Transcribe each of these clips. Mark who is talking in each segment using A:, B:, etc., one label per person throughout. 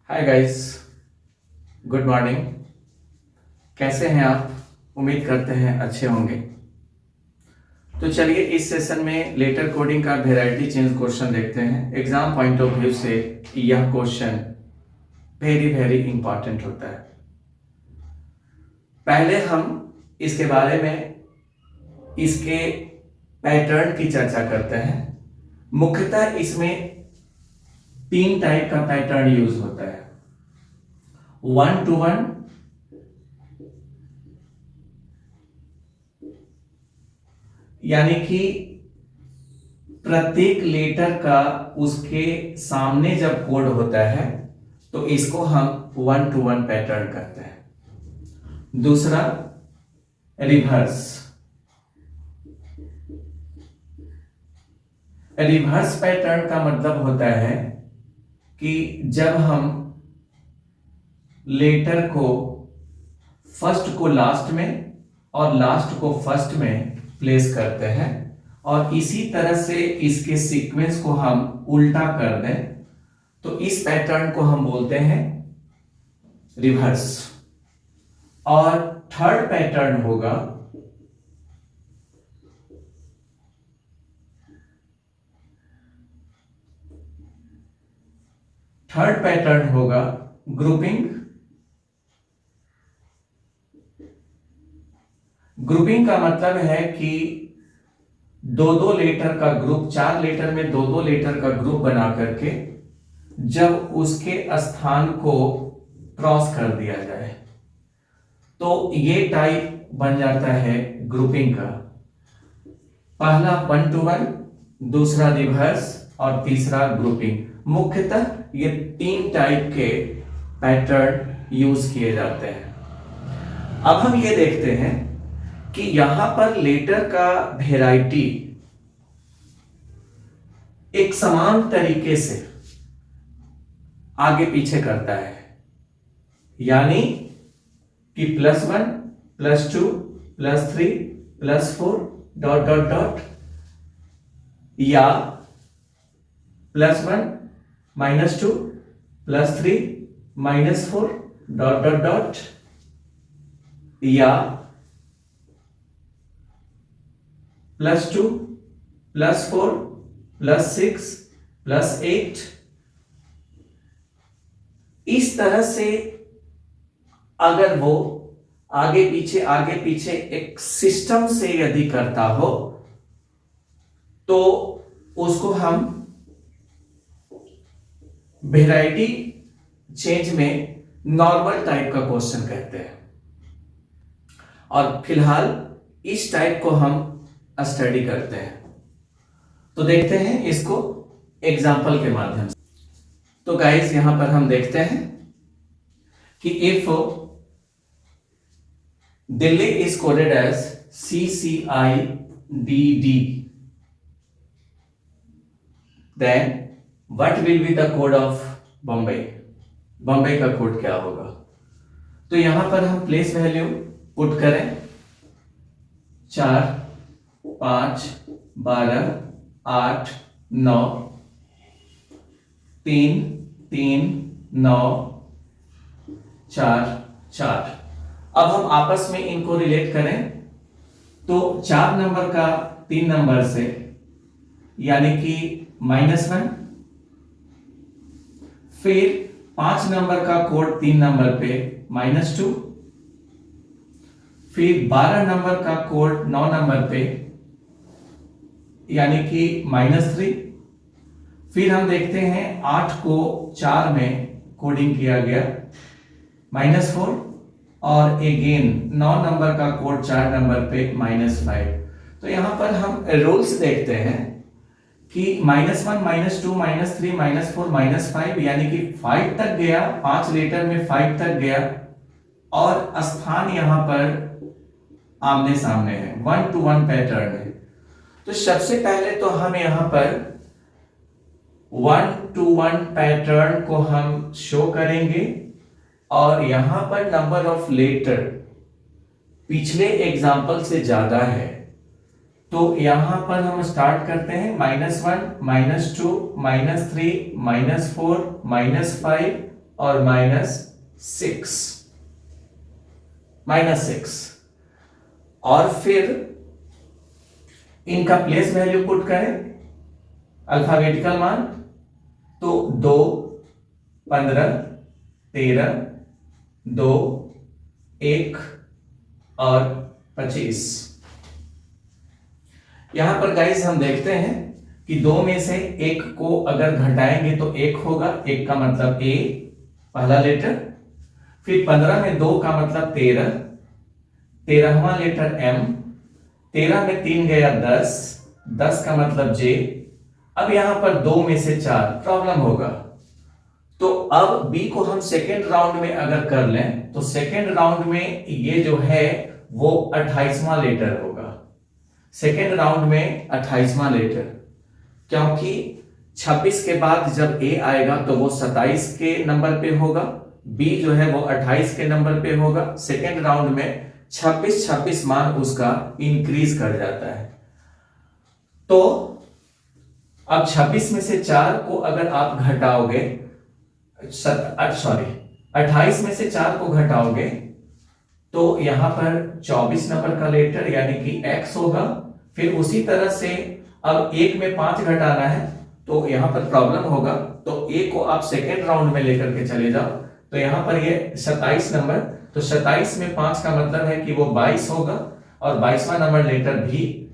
A: Hi guys, good morning. कैसे हैं आप? उम्मीद करते हैं अच्छे होंगे। तो चलिए इस सेशन में लेटर कोडिंग का वेराइटी चेंज क्वेश्चन देखते हैं। एग्जाम पॉइंट ऑफ व्यू से यह क्वेश्चन वेरी वेरी इंपॉर्टेंट होता है। पहले हम इसके बारे में इसके पैटर्न की चर्चा करते हैं। मुख्यतः इसमें 3 टाइप का पैटर्न यूज होता है। 1 to 1, यानी कि प्रत्येक लेटर का उसके सामने जब कोड होता है तो इसको हम 1 to 1 पैटर्न कहते हैं। दूसरा रिवर्स। रिवर्स पैटर्न का मतलब होता है कि जब हम लेटर को फर्स्ट को लास्ट में और लास्ट को फर्स्ट में प्लेस करते हैं और इसी तरह से इसके सीक्वेंस को हम उल्टा कर दें तो इस पैटर्न को हम बोलते हैं रिवर्स। और थर्ड पैटर्न होगा ग्रुपिंग। ग्रुपिंग का मतलब है कि दो दो लेटर का ग्रुप, 4 लेटर में दो दो लेटर का ग्रुप बना करके जब उसके स्थान को क्रॉस कर दिया जाए तो ये टाइप बन जाता है ग्रुपिंग का। पहला 1 to 1, दूसरा रिवर्स और तीसरा ग्रुपिंग। मुख्यतः ये 3 टाइप के पैटर्न यूज किए जाते हैं। अब हम ये देखते हैं कि यहां पर लेटर का वेराइटी एक समान तरीके से आगे पीछे करता है, यानी कि +1, +2, +3, +4 डॉट डॉट डॉट, या +1, -2, +3, -4 डॉट डॉट डॉट, या +2, +4, +6, +8। इस तरह से अगर वो आगे पीछे एक सिस्टम से यदि करता हो तो उसको हम वेराइटी चेंज में नॉर्मल टाइप का क्वेश्चन कहते हैं। और फिलहाल इस टाइप को हम स्टडी करते हैं। तो देखते हैं इसको एग्जाम्पल के माध्यम से। तो गाइस यहां पर हम देखते हैं कि if Delhi is coded as CCIDD, then what will be the code of Bombay. Bombay का कोड क्या होगा? तो यहां पर हम प्लेस वैल्यू पुट करें 4, 5, 12, 8, 9, 3, 3, 9, 4, 4। अब हम आपस में इनको रिलेट करें तो 4 नंबर का 3 नंबर से, यानी कि -1, फिर 5 नंबर का कोड 3 नंबर पे -2, फिर 12 नंबर का कोड 9 नंबर पे यानी कि -3, फिर हम देखते हैं 8 को 4 में कोडिंग किया गया -4, और अगेन 9 नंबर का कोड 4 नंबर पे -5। तो यहां पर हम रूल्स देखते हैं कि -1, -2, -3, -4, -5, यानी कि 5 तक गया, 5 लेटर में 5 तक गया और स्थान यहां पर आमने सामने है, 1 to 1 पैटर्न है। तो सबसे पहले तो हम यहां पर 1 to 1 पैटर्न को हम शो करेंगे और यहां पर नंबर ऑफ लेटर पिछले एग्जाम्पल से ज्यादा है तो यहां पर हम स्टार्ट करते हैं -1, -2, -3, -4, -5, और -6 और फिर इनका प्लेस वैल्यू पुट करें अल्फाबेटिकल मान, तो 2, 15, 13, 2, 1 और 25। यहां पर गाइस हम देखते हैं कि 2 में से 1 को अगर घटाएंगे तो 1 होगा, 1 का मतलब ए पहला लेटर, फिर 15 में 2 का मतलब 13, 13वां लेटर एम, 13 में 3 गया 10, 10 का मतलब जे। अब यहां पर 2 में से 4 प्रॉब्लम होगा, तो अब बी को हम सेकेंड राउंड में अगर कर लें तो सेकेंड राउंड में ये जो है वो 28वां लेटर होगा। सेकेंड राउंड में 28वां लेटर, क्योंकि 26 के बाद जब ए आएगा तो वो 27 के नंबर पे होगा, बी जो है वो 28 के नंबर पे होगा। सेकेंड राउंड में 26 मान उसका इंक्रीज कर जाता है। तो अब 26 में से 4 को अगर आप घटाओगे, 28 में से 4 को घटाओगे तो यहां पर 24 नंबर का लेटर यानी कि x होगा। फिर उसी तरह से अब 1 में 5 घटाना है तो यहां पर प्रॉब्लम होगा, तो a को आप सेकेंड राउंड में लेकर के चले जाओ, तो यहां पर ये 27 नंबर, तो 27 में 5 का मतलब है कि वो 22 होगा और 22वां नंबर लेटर भी,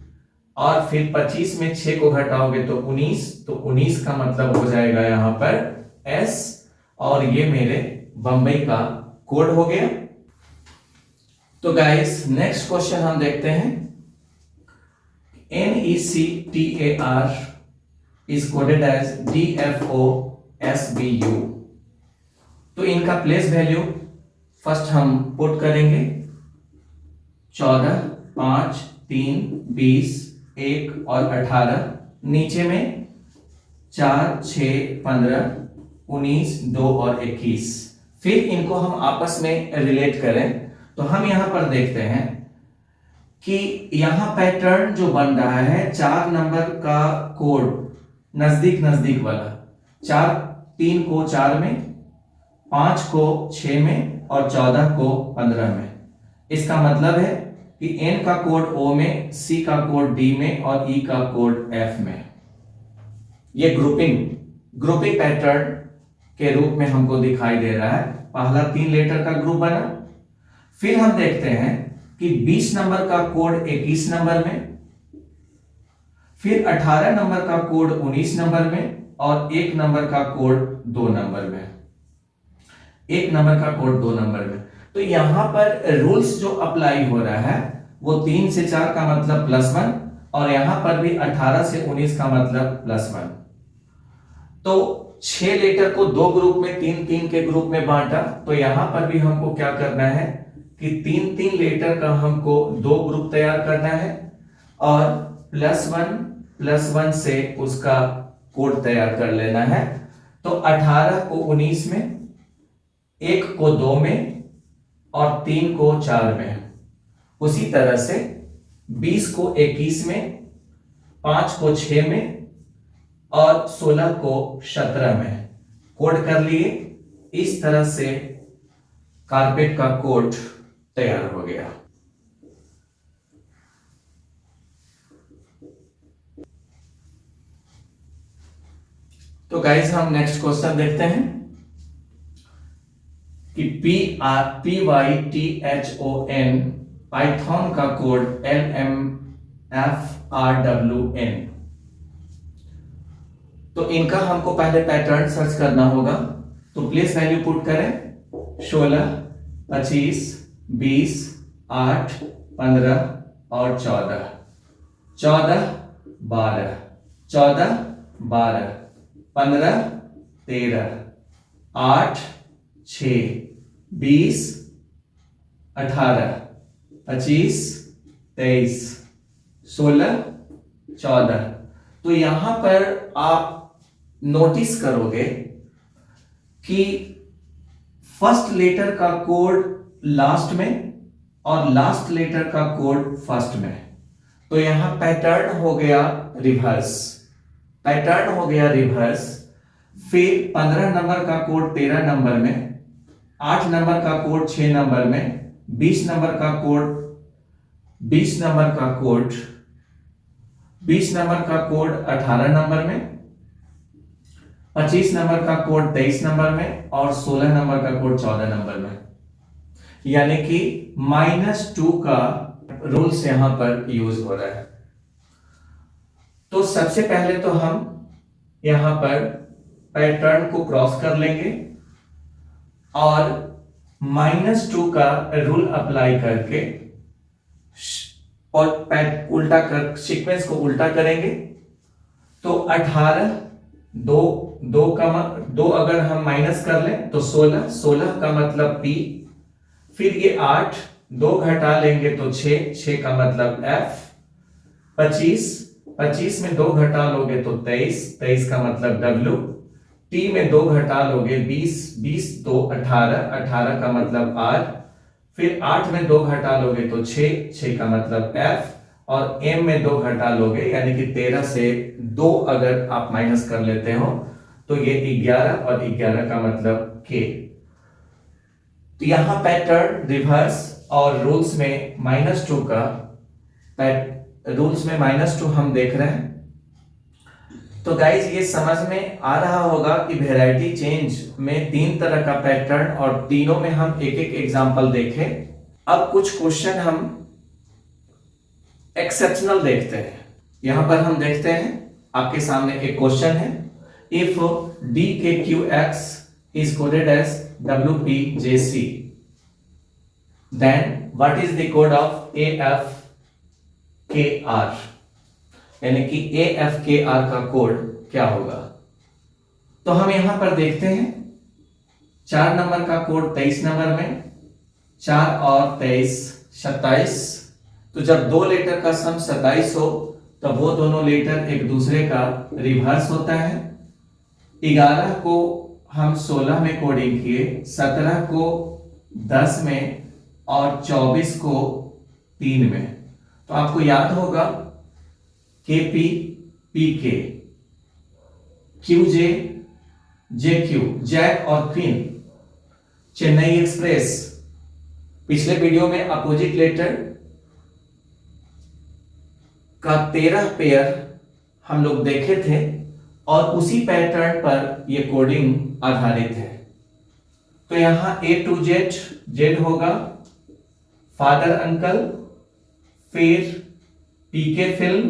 A: और फिर 25 में 6 को घटाओगे तो 19, तो 19 का मतलब हो जाएगा यहां पर S, और ये मेरे बंबई का कोड हो गया। तो गाइस नेक्स्ट क्वेश्चन हम देखते हैं। NECTAR is coded as DFOSBU, तो इनका प्लेस वैल्यू फर्स्ट हम पुट करेंगे 14, 5, 3, 20, 1 और 18, नीचे में 4, 6, 15, 19, 2 और 21। फिर इनको हम आपस में रिलेट करें तो हम यहां पर देखते हैं कि यहां पैटर्न जो बन रहा है 4 नंबर का कोड नजदीक नजदीक वाला, 3 को 4 में, 5 को 6 में और 14 को 15 में। इसका मतलब है कि N का कोड O में, C का कोड D में और E का कोड F में। ये ग्रुपिंग पैटर्न के रूप में हमको दिखाई दे रहा है। पहला 3 लेटर का ग्रुप बना। फिर हम देखते हैं कि 20 नंबर का कोड 21 नंबर में, फिर 18 नंबर का कोड 19 नंबर में और 1 नंबर का कोड 2 नंबर में, 1 नंबर का कोड 2 नंबर में। तो यहां पर रूल्स जो अप्लाई हो रहा है वो 3 से 4 का मतलब +1 और यहां पर भी 18 से 19 का मतलब +1। तो 6 लेटर को 2 ग्रुप में 3-3 के ग्रुप में बांटा, तो यहां पर भी हमको क्या करना है कि 3-3 लेटर का हमको 2 ग्रुप तैयार करना है और +1 से उसका कोड तैयार कर लेना है। तो 18 को 19 में, 1 को 2 में और 3 को 4 में। उसी तरह से 20 को 21 में, 5 को 6 में और 16 को 17 में कोड कर लिए। इस तरह से कारपेट का कोड तैयार हो गया। तो गाइस हम नेक्स्ट क्वेश्चन देखते हैं कि PYTHON पाइथन का कोड LMFRWN। तो इनका हमको पहले पैटर्न सर्च करना होगा, तो प्लेस वैल्यू पुट करें 16, 25, 20, 8, 15 और 14, 14, 12, 14, 12, 15, 13, 8, 6, 20, 18, 25, 23, 16, 14। तो यहां पर आप नोटिस करोगे कि फर्स्ट लेटर का कोड लास्ट में और लास्ट लेटर का कोड फर्स्ट में। तो यहां पैटर्न हो गया रिवर्स, फिर 15 नंबर का कोड 13 नंबर में, 8 नंबर का कोड 6 नंबर में, 20 नंबर का कोड 20 नंबर का कोड 20 नंबर का कोड 18 नंबर में, 25 नंबर का कोड 23 नंबर में और 16 नंबर का कोड 14 नंबर में। यानी कि -2 का रूल्स यहां पर यूज हो रहा है। तो सबसे पहले तो हम यहां पर पैटर्न को क्रॉस कर लेंगे और -2 का रूल अप्लाई करके और उल्टा कर सीक्वेंस को उल्टा करेंगे। तो 18 दो अगर हम माइनस कर लें तो 16 का मतलब P, फिर ये 8 2 घटा लेंगे तो 6 का मतलब F, 25 में 2 घटा लोगे तो 23 का मतलब W, T में 2 घटा लोगे 20 2 18 का मतलब R, फिर 8 में 2 घटा लोगे तो 6 का मतलब F और M में 2 घटा लोगे यानी कि 13 से 2 अगर आप माइनस कर लेते हो तो ये 11 और 11 का मतलब K। तो यहां पैटर्न रिवर्स और रूल्स में -2 का रूल्स में -2 हम देख रहे हैं। तो गाइज ये समझ में आ रहा होगा कि वैरायटी चेंज में 3 तरह का पैटर्न और तीनों में हम एक एक एग्जांपल देखें। अब कुछ क्वेश्चन हम एक्सेप्शनल देखते हैं। यहां पर हम देखते हैं आपके सामने एक क्वेश्चन है, if DKQX is coded as WPJC then what is the code of AFKR, यानी कि AFKR का कोड क्या होगा। तो हम यहां पर देखते हैं 4 नंबर का कोड 23 नंबर में, 4 और 23 27। तो जब दो लेटर का सम 27 हो तब वो दोनों लेटर एक दूसरे का रिवर्स होता है। 11 को हम 16 में कोडिंग किए, 17 को 10 में और 24 को 3 में। तो आपको याद होगा KP PK, QJ JQ, jack और क्वीन, चेन्नई एक्सप्रेस। पिछले वीडियो में अपोजिट लेटर का 13 पेयर हम लोग देखे थे और उसी पैटर्न पर यह कोडिंग आधारित है। तो यहां A to Z होगा, फादर अंकल, फिर PK फिल्म,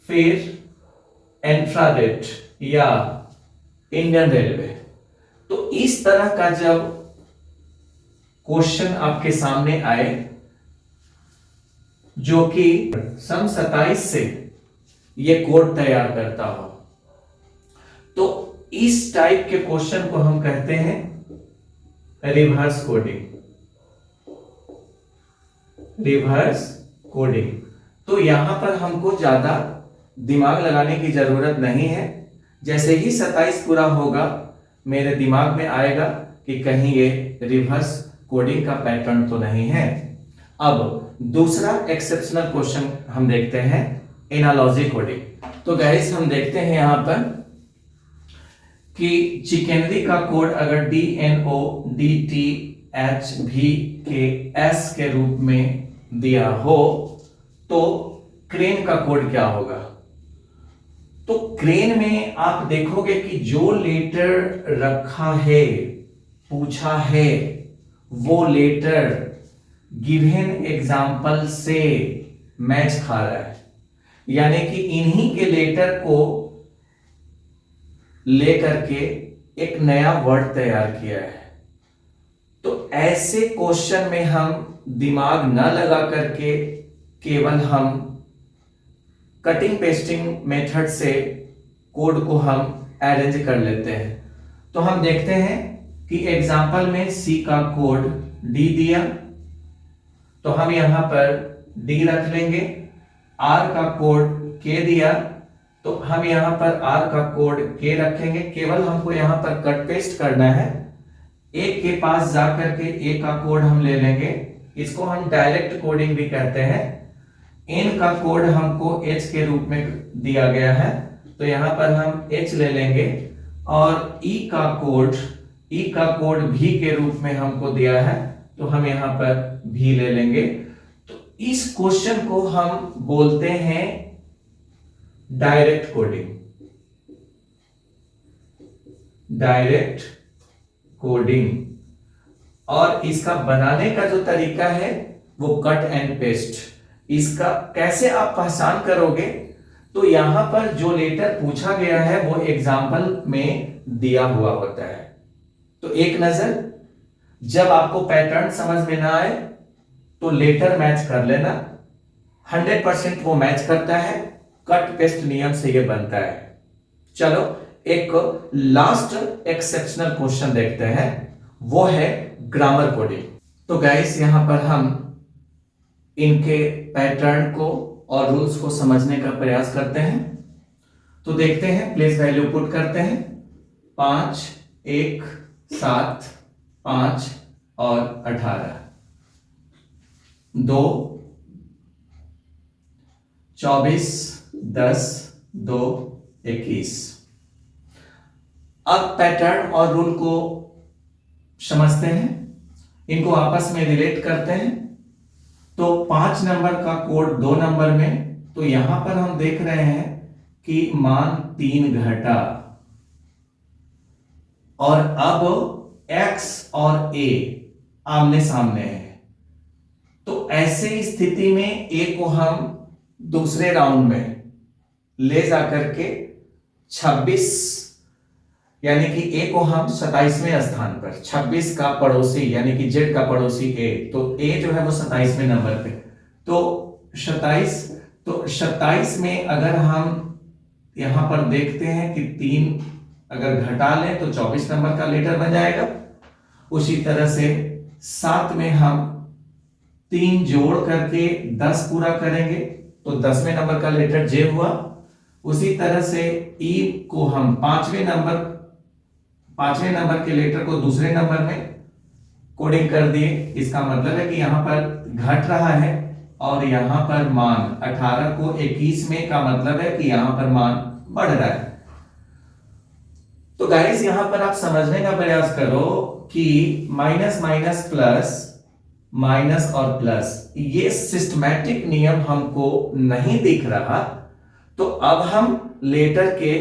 A: फिर इंफ्रारेड या इंडियन रेलवे। तो इस तरह का जब क्वेश्चन आपके सामने आए जो कि सम 27 से ये कोड तैयार करता हो, तो इस टाइप के क्वेश्चन को हम कहते हैं रिवर्स कोडिंग। Reverse coding. तो यहां पर हमको ज्यादा दिमाग लगाने की जरूरत नहीं है। जैसे ही 27 पूरा होगा मेरे दिमाग में आएगा कि कहीं ये रिवर्स कोडिंग का पैटर्न तो नहीं है। अब दूसरा एक्सेप्शनल क्वेश्चन हम देखते हैं, एनालॉजी कोडिंग। तो गाइस हम देखते हैं यहां पर कि चिकेनरी का कोड अगर DNODTHVKS के रूप में दिया हो तो क्रेन का कोड क्या होगा। तो क्रेन में आप देखोगे कि जो लेटर रखा है, पूछा है, वो लेटर गिवन एग्जाम्पल से मैच खा रहा है, यानी कि इन्हीं के लेटर को लेकर के एक नया वर्ड तैयार किया है। तो ऐसे क्वेश्चन में हम दिमाग न लगा करके केवल हम कटिंग पेस्टिंग मेथड से कोड को हम अरेंज कर लेते हैं। तो हम देखते हैं कि एग्जाम्पल में C का कोड D दिया, तो हम यहां पर D रख लेंगे। R का कोड K दिया, तो हम यहां पर R का कोड K रखेंगे। केवल हमको यहां पर कट पेस्ट करना है। A के पास जाकर के A का कोड हम ले लेंगे, इसको हम डायरेक्ट कोडिंग भी कहते हैं। N का कोड हमको H के रूप में दिया गया है, तो यहां पर हम H ले लेंगे और ई का कोड भी के रूप में हमको दिया है, तो हम यहां पर भी ले लेंगे। तो इस क्वेश्चन को हम बोलते हैं डायरेक्ट कोडिंग। और इसका बनाने का जो तरीका है वो कट एंड पेस्ट। इसका कैसे आप पहचान करोगे, तो यहां पर जो लेटर पूछा गया है वो एग्जाम्पल में दिया हुआ होता है। तो एक नजर, जब आपको पैटर्न समझ में ना आए तो लेटर मैच कर लेना, 100% वो मैच करता है। कट पेस्ट नियम से ये बनता है। चलो एक लास्ट एक्सेप्शनल क्वेश्चन देखते हैं, वो है ग्रामर कोडिंग। तो गाइस यहां पर हम इनके पैटर्न को और रूल्स को समझने का प्रयास करते हैं। तो देखते हैं, प्लेस वैल्यू पुट करते हैं। 5, 1, 7, 5 और 18, 2, 24, 10, 2, 21। अब पैटर्न और रूल को समझते हैं, इनको आपस में रिलेट करते हैं। तो 5 नंबर का कोड 2 नंबर में, तो यहां पर हम देख रहे हैं कि मान 3 घटा, और अब x और a आमने सामने है। तो ऐसे स्थिति में a को हम दूसरे राउंड में ले जाकर के 26, यानी कि a को हम 27वें स्थान पर, 26 का पड़ोसी यानी कि z का पड़ोसी a, तो a जो है वो 27वें नंबर पे। तो 27 में अगर हम यहां पर देखते हैं कि 3 अगर घटा लें तो 24 नंबर का लेटर बन जाएगा। उसी तरह से 7 में हम 3 जोड़ करके 10 पूरा करेंगे तो 10वें नंबर का लेटर जे हुआ। उसी तरह से ई को हम 5वें नंबर के लेटर को दूसरे नंबर में कोडिंग कर दिए। इसका मतलब है कि यहां पर घट रहा है और यहां पर मान 18 को 21 में का मतलब है कि यहां पर मान बढ़ रहा है। तो गाइस यहां पर आप समझने का प्रयास करो कि माइनस माइनस प्लस, माइनस और प्लस, ये सिस्टमैटिक नियम हमको नहीं दिख रहा। तो अब हम लेटर के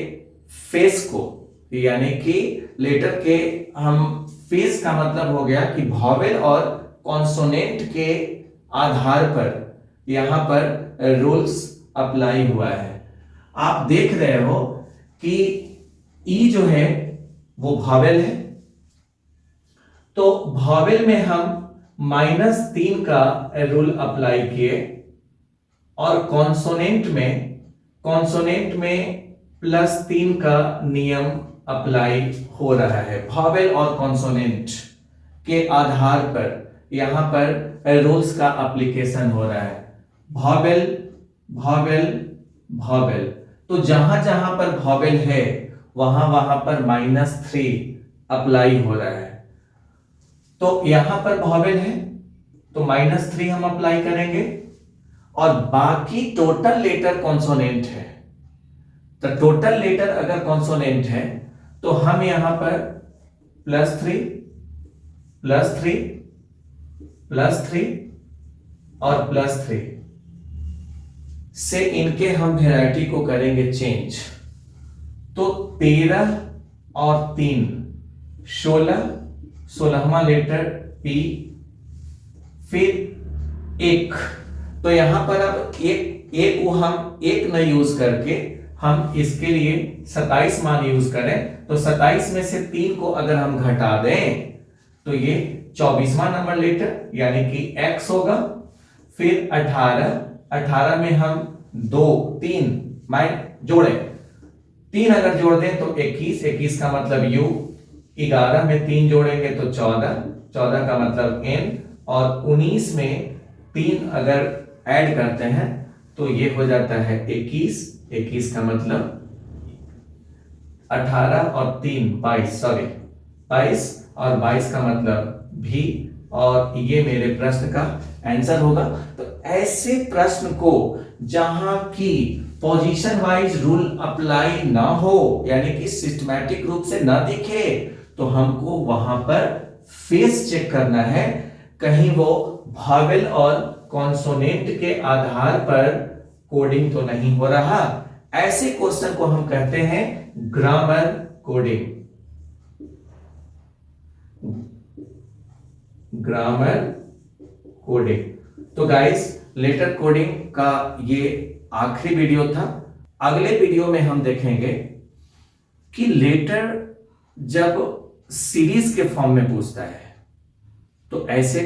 A: फेस को, यानी कि लेटर के हम फेस का मतलब हो गया कि वॉवेल और कॉन्सोनेंट के आधार पर यहां पर रूल्स अप्लाई हुआ है। आप देख रहे हो कि ई जो है वो वॉवेल है, तो वॉवेल में हम -3 का रूल अप्लाई किए, और कॉन्सोनेंट में +3 का नियम अप्लाई हो रहा है। वॉवेल और कॉन्सोनेंट के आधार पर यहां पर रूल्स का एप्लीकेशन हो रहा है। वॉवेल वॉवेल वॉवेल, तो जहां जहां पर वॉवेल है वहां पर -3 अप्लाई हो रहा है। तो यहां पर वॉवेल है तो -3 हम अप्लाई करेंगे, और बाकी टोटल लेटर कॉन्सोनेंट है। तो टोटल लेटर अगर कॉन्सोनेंट है तो हम यहां पर +3 +3 +3 और +3 से इनके हम वैरायटी को करेंगे चेंज। तो 13 और 3 16वां लेटर P, फिर 1। तो यहां पर अब एक को हम 1 न यूज करके हम इसके लिए 27 मान यूज करें, तो 27 में से 3 को अगर हम घटा दें तो ये 24वां नंबर लेटर यानी कि x होगा। फिर 18 में हम 3 जोड़े, 3 अगर जोड़ दें तो 21 का मतलब u, 11 में 3 जोड़ेंगे तो 14 का मतलब n, और 19 में 3 अगर ऐड करते हैं तो ये हो जाता है 21 का मतलब 18 और 3 22 और 22 का मतलब भी, और ये मेरे प्रश्न का आंसर होगा। तो ऐसे प्रश्न को जहां की पोजीशन वाइज रूल अप्लाई ना हो, यानी कि सिस्टमैटिक रूप से ना दिखे, तो हमको वहां पर फेस चेक करना है, कहीं वो वॉवेल और कॉन्सोनेंट के आधार पर कोडिंग तो नहीं हो रहा। ऐसे क्वेश्चन को हम कहते हैं ग्रामर कोडिंग। Grammar coding. तो गाइस, लेटर कोडिंग का ये आखिरी वीडियो था। अगले वीडियो में हम देखेंगे कि लेटर जब सीरीज के फॉर्म में पूछता है तो ऐसे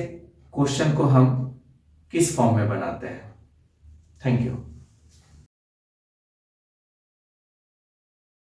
A: क्वेश्चन को हम किस फॉर्म में बनाते हैं। Thank you.